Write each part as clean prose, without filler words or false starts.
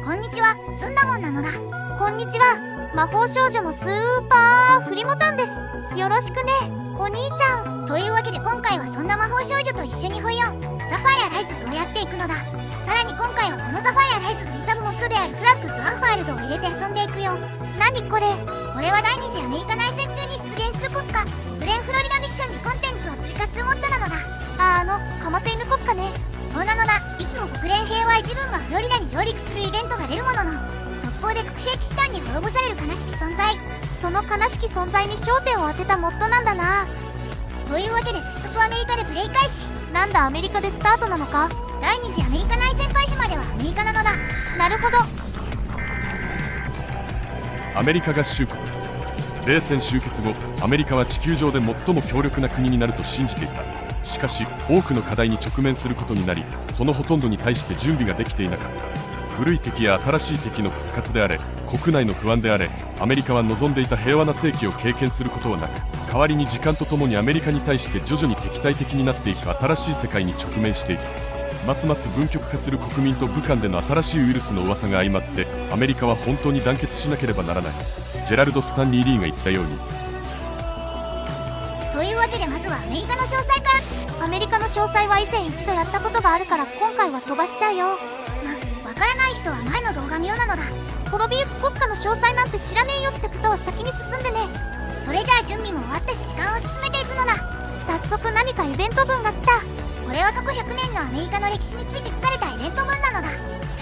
こんにちは、ずんだもんなのだ。こんにちは、魔法少女のスーパーフリモタンです。よろしくね、お兄ちゃん。というわけで今回はそんな魔法少女と一緒にホイヨンザファイアライズズをやっていくのだ。さらに今回はこのザファイアライズズリサブモッドであるフラッグズアンファイルドを入れて遊んでいくよ。何これ？これは第二次アメリカ内戦中に出現する国家グレンフロリダミッションにコンテンツを追加するモッドなのだ。カマセイヌ国家ね。そうなのだ。いつも国連平和維持軍がフロリダに上陸するイベントが出るものの、速攻で核兵器士団に滅ぼされる悲しき存在。その悲しき存在に焦点を当てたモッドなんだな。というわけで早速アメリカでプレイ開始。なんだ、アメリカでスタートなのか？第二次アメリカ内戦開始まではアメリカなのだ。なるほど。アメリカ合衆国。冷戦終結後、アメリカは地球上で最も強力な国になると信じていた。しかし多くの課題に直面することになり、そのほとんどに対して準備ができていなかった。古い敵や新しい敵の復活であれ、国内の不安であれ、アメリカは望んでいた平和な世紀を経験することはなく、代わりに時間とともにアメリカに対して徐々に敵対的になっていく新しい世界に直面していた。ますます分極化する国民と武漢での新しいウイルスの噂が相まって、アメリカは本当に団結しなければならない。ジェラルド・スタンリー・リーが言ったように。というわけでまずはアメリカの詳細から。アメリカの詳細は以前一度やったことがあるから今回は飛ばしちゃうよ。わからない人は前の動画見よなのだ。滅びゆく国家の詳細なんて知らねえよってことは先に進んでね。それじゃあ準備も終わったし時間を進めていくのだ。早速何かイベント文が来た。これは過去100年のアメリカの歴史について書かれたイベント文なのだ。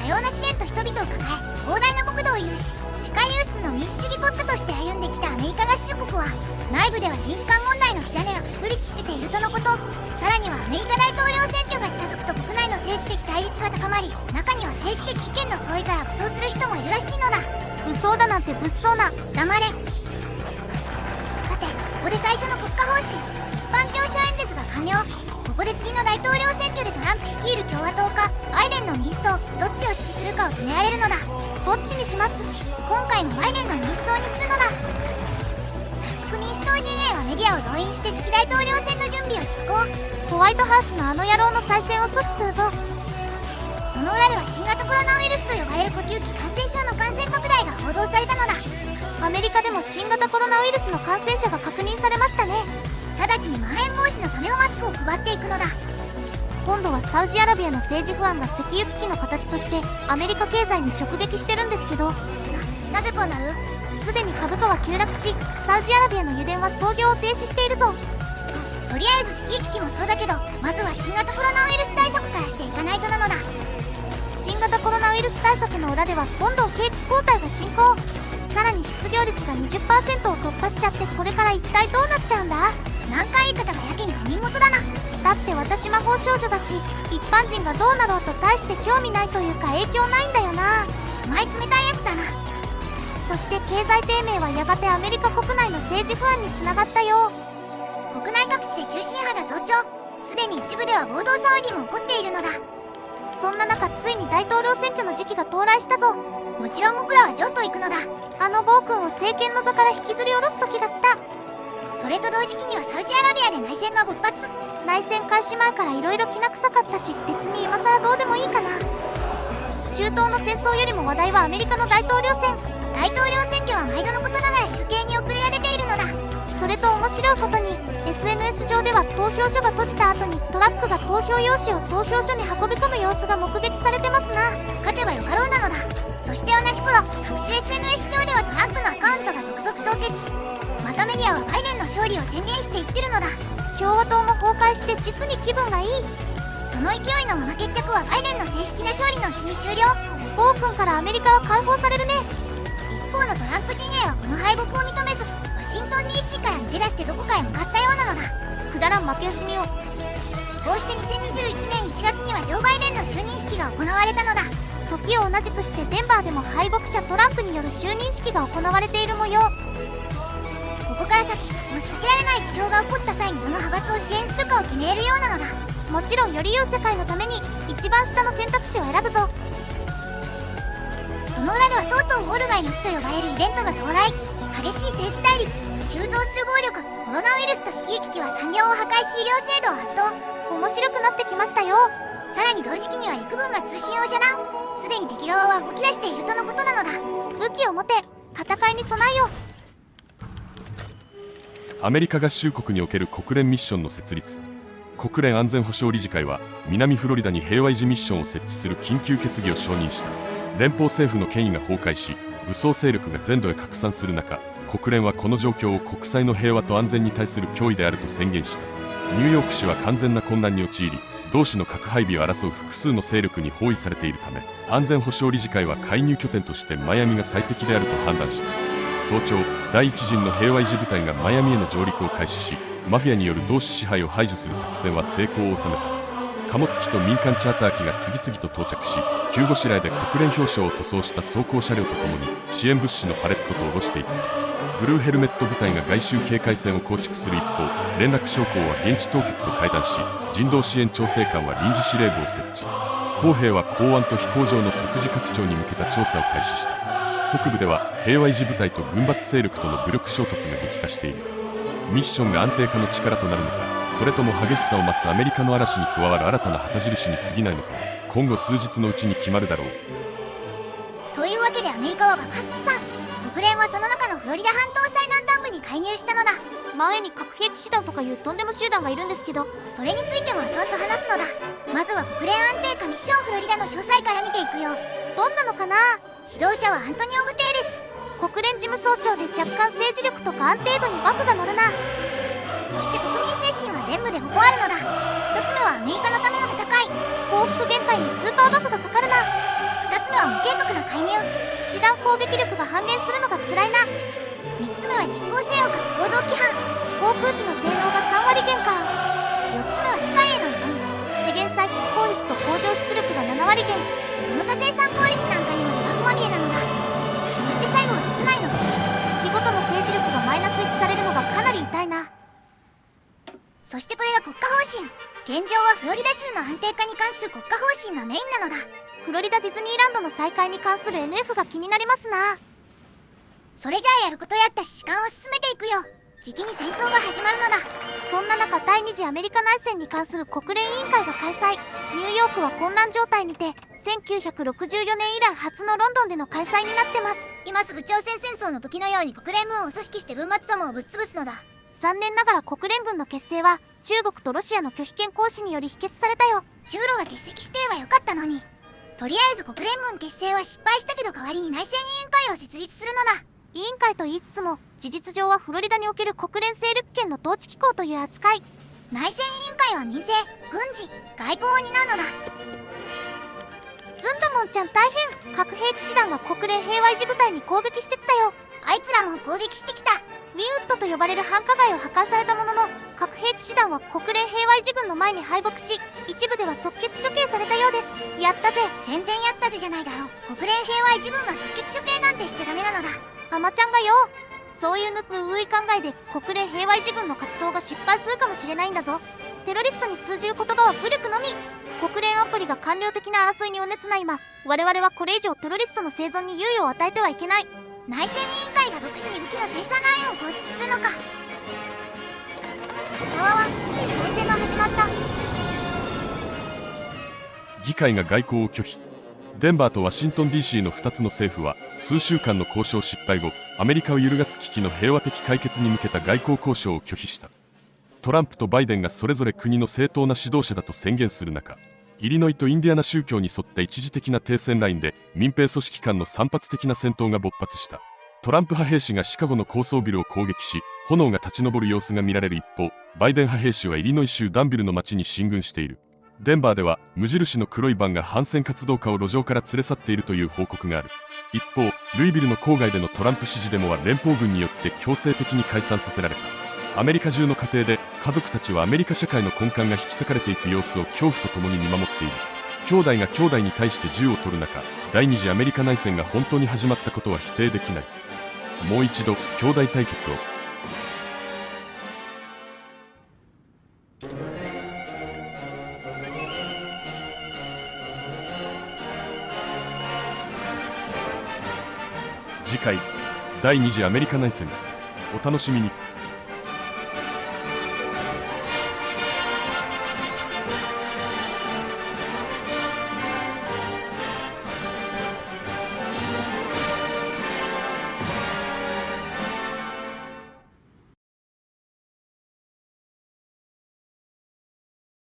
多様な資源と人々を抱え、広大な国土を有し、世界有数の民主主義国家として歩んできたアメリカ合衆国は、内部ではジンギスカン問題の火種がくすぶり続けているとのこと。さらにはアメリカ大統領選挙が近づくと国内の政治的対立が高まり、中には政治的意見の相違から武装する人もいるらしいのだ。武装だなんて物騒な。黙れ。さて、ここで最初の国家方針、一般教書演説が完了。ここで次の大統領選挙でトランプ率いる共和党かバイデンの民主党、どっちを支持するかを決められるのだ。どっちにします？今回もバイデンの民主党にするのだ。早速民主党陣営はメディアを動員して次期大統領選の準備を実行。ホワイトハウスのあの野郎の再選を阻止するぞ。その裏では新型コロナウイルスと呼ばれる呼吸器感染症の感染拡大が報道されたのだ。アメリカでも新型コロナウイルスの感染者が確認されましたね。直ちにまん延防止のためのマスクを配っていくのだ。今度はサウジアラビアの政治不安が石油危機の形としてアメリカ経済に直撃してるんですけど、なぜこうなる？すでに株価は急落し、サウジアラビアの油田は操業を停止しているぞ。とりあえず石油危機もそうだけど、まずは新型コロナウイルス対策からしていかないとなのだ。新型コロナウイルス対策の裏ではどんどん景気後退が進行。さらに失業率が 20% を突破しちゃって、これから一体どうなっちゃうんだ？何回言い方がやけに他人事だな。だって私魔法少女だし、一般人がどうなろうと大して興味ないというか影響ないんだよな。お前冷たいやつだな。そして経済低迷はやがてアメリカ国内の政治不安につながったよ。国内各地で急進派が増長。すでに一部では暴動騒ぎも起こっているのだ。そんな中、ついに大統領選挙の時期が到来したぞ。もちろん僕らは譲渡行くのだ。あの暴君を政権の座から引きずり下ろす時が来た。それと同時期にはサウジアラビアで内戦が勃発。内戦開始前から色々きな臭かったし、別に今更どうでもいいかな。中東の戦争よりも話題はアメリカの大統領選。大統領選挙は毎度のことながら集計に遅れが出ているのだ。それと面白いことに SNS 上では投票所が閉じた後にトラックが投票用紙を投票所に運び込む様子が目撃されてますな。勝てばよかろうなのだ。そして同じ頃、各種 SNS 上ではトランプのアカウントが続々凍結。またメディアはバイデンの勝利を宣言していってるのだ。共和党も崩壊して実に気分がいい。その勢いのまま決着はバイデンの正式な勝利のうちに終了。暴君からアメリカは解放されるね。一方のトランプ陣営はこの敗北を認めず、ワシントン DC から抜け出してどこかへ向かったようなのだ。くだらん負け惜しみを。こうして2021年1月にはジョー・バイデンの就任式が行われたのだ。時を同じくしてデンバーでも敗北者トランプによる就任式が行われている模様。ここから先、もし避けられない事象が起こった際にどの派閥を支援するかを決めれるようなのだ。もちろんより良い世界のために一番下の選択肢を選ぶぞ。その裏ではとうとうウォール街の死と呼ばれるイベントが到来。激しい政治対立、急増する暴力、コロナウイルスと石油危機は産業を破壊し医療制度を圧倒。面白くなってきましたよ。さらに同時期には陸軍が通信を遮断。すでに敵が側は動き出しているとのことなのだ。武器を持て、戦いに備えよう。アメリカ合衆国における国連ミッションの設立。国連安全保障理事会は南フロリダに平和維持ミッションを設置する緊急決議を承認した。連邦政府の権威が崩壊し、武装勢力が全土へ拡散する中、国連はこの状況を国際の平和と安全に対する脅威であると宣言した。ニューヨーク市は完全な混乱に陥り、同市の核配備を争う複数の勢力に包囲されているため、安全保障理事会は介入拠点としてマイアミが最適であると判断した。早朝、第一陣の平和維持部隊がマイアミへの上陸を開始し、マフィアによる同市支配を排除する作戦は成功を収めた。貨物機と民間チャーター機が次々と到着し、急ごしらえで国連表彰を塗装した装甲車両とともに支援物資のパレットと下ろしていった。ブルーヘルメット部隊が外周警戒線を構築する一方、連絡将校は現地当局と会談し、人道支援調整官は臨時司令部を設置。公兵は港湾と飛行場の即時拡張に向けた調査を開始した。北部では平和維持部隊と軍閥勢力との武力衝突が激化している。ミッションが安定化の力となるのか、それとも激しさを増すアメリカの嵐に加わる新たな旗印に過ぎないのかは、今後数日のうちに決まるだろう。というわけでアメリカは爆発した。国連はその中のフロリダ半島最南端部に介入したのだ。前に核兵器師団とかいうとんでも集団がいるんですけど、それについても後々話すのだ。まずは国連安定化ミッションフロリダの詳細から見ていくよ。どんなのかな。指導者はアントニオ・グテーレス。国連事務総長で若干政治力とか安定度にバフが乗るな。そして国民精神は全部で5個あるのだ。1つ目はアメリカのための戦い。報復限界にスーパーバフがかかるな。2つ目は無計画な介入。師団攻撃力が半減するのが辛いな。3つ目は実効性を欠く行動規範。航空機の性能が3割減か。4つ目は世界への依存。資源採掘効率と工場出力が7割減。その他生産効率なんかにもデバフまみれなのだ。そして最後は国内の不死。日ごとの政治力がマイナス視されるのがかなり痛いな。そしてこれが国家方針。現状はフロリダ州の安定化に関する国家方針がメインなのだ。フロリダディズニーランドの再開に関する NF が気になりますな。それじゃあやることやったし時間を進めていくよ。じきに戦争が始まるのだ。そんな中、第二次アメリカ内戦に関する国連委員会が開催。ニューヨークは混乱状態にて、1964年以来初のロンドンでの開催になってます。今すぐ朝鮮戦争の時のように国連軍を組織して文末どもをぶっ潰すのだ。残念ながら国連軍の結成は中国とロシアの拒否権行使により否決されたよ。中ロが欠席してればよかったのに。とりあえず国連軍結成は失敗したけど代わりに内戦委員会を設立するのだ。委員会と言いつつも事実上はフロリダにおける国連勢力圏の統治機構という扱い。内戦委員会は民政、軍事、外交を担うのだ。ずんだもんちゃん大変。核兵器師団が国連平和維持部隊に攻撃してきたよ。あいつらも攻撃してきた。ウィウッドと呼ばれる繁華街を破壊されたものの、核兵器師団は国連平和維持軍の前に敗北し、一部では即決処刑されたようです。やったぜ。全然やったぜじゃないだろ。国連平和維持軍が即決処刑なんてしちゃダメなのだ。アマちゃんがよ、そういうぬくうい考えで国連平和維持軍の活動が失敗するかもしれないんだぞ。テロリストに通じる言葉は武力のみ。国連安保理が官僚的な争いにお熱な今、我々はこれ以上テロリストの生存に猶予を与えてはいけない。内戦委員会が独自に武器の生産ラインを構築するのか。わわ、ついに内戦が始まった。議会が外交を拒否。デンバーとワシントン DC の2つの政府は数週間の交渉失敗後、アメリカを揺るがす危機の平和的解決に向けた外交交渉を拒否した。トランプとバイデンがそれぞれ国の正当な指導者だと宣言する中、イリノイとインディアナ宗教に沿った一時的な停戦ラインで民兵組織間の散発的な戦闘が勃発した。トランプ派兵士がシカゴの高層ビルを攻撃し、炎が立ち上る様子が見られる一方、バイデン派兵士はイリノイ州ダンビルの町に進軍している。デンバーでは無印の黒いバンが反戦活動家を路上から連れ去っているという報告がある。一方、ルイビルの郊外でのトランプ支持デモは連邦軍によって強制的に解散させられた。アメリカ中の家庭で家族たちはアメリカ社会の根幹が引き裂かれていく様子を恐怖とともに見守っている。兄弟が兄弟に対して銃を取る中、第二次アメリカ内戦が本当に始まったことは否定できない。もう一度兄弟対決を。次回、第二次アメリカ内戦。お楽しみに。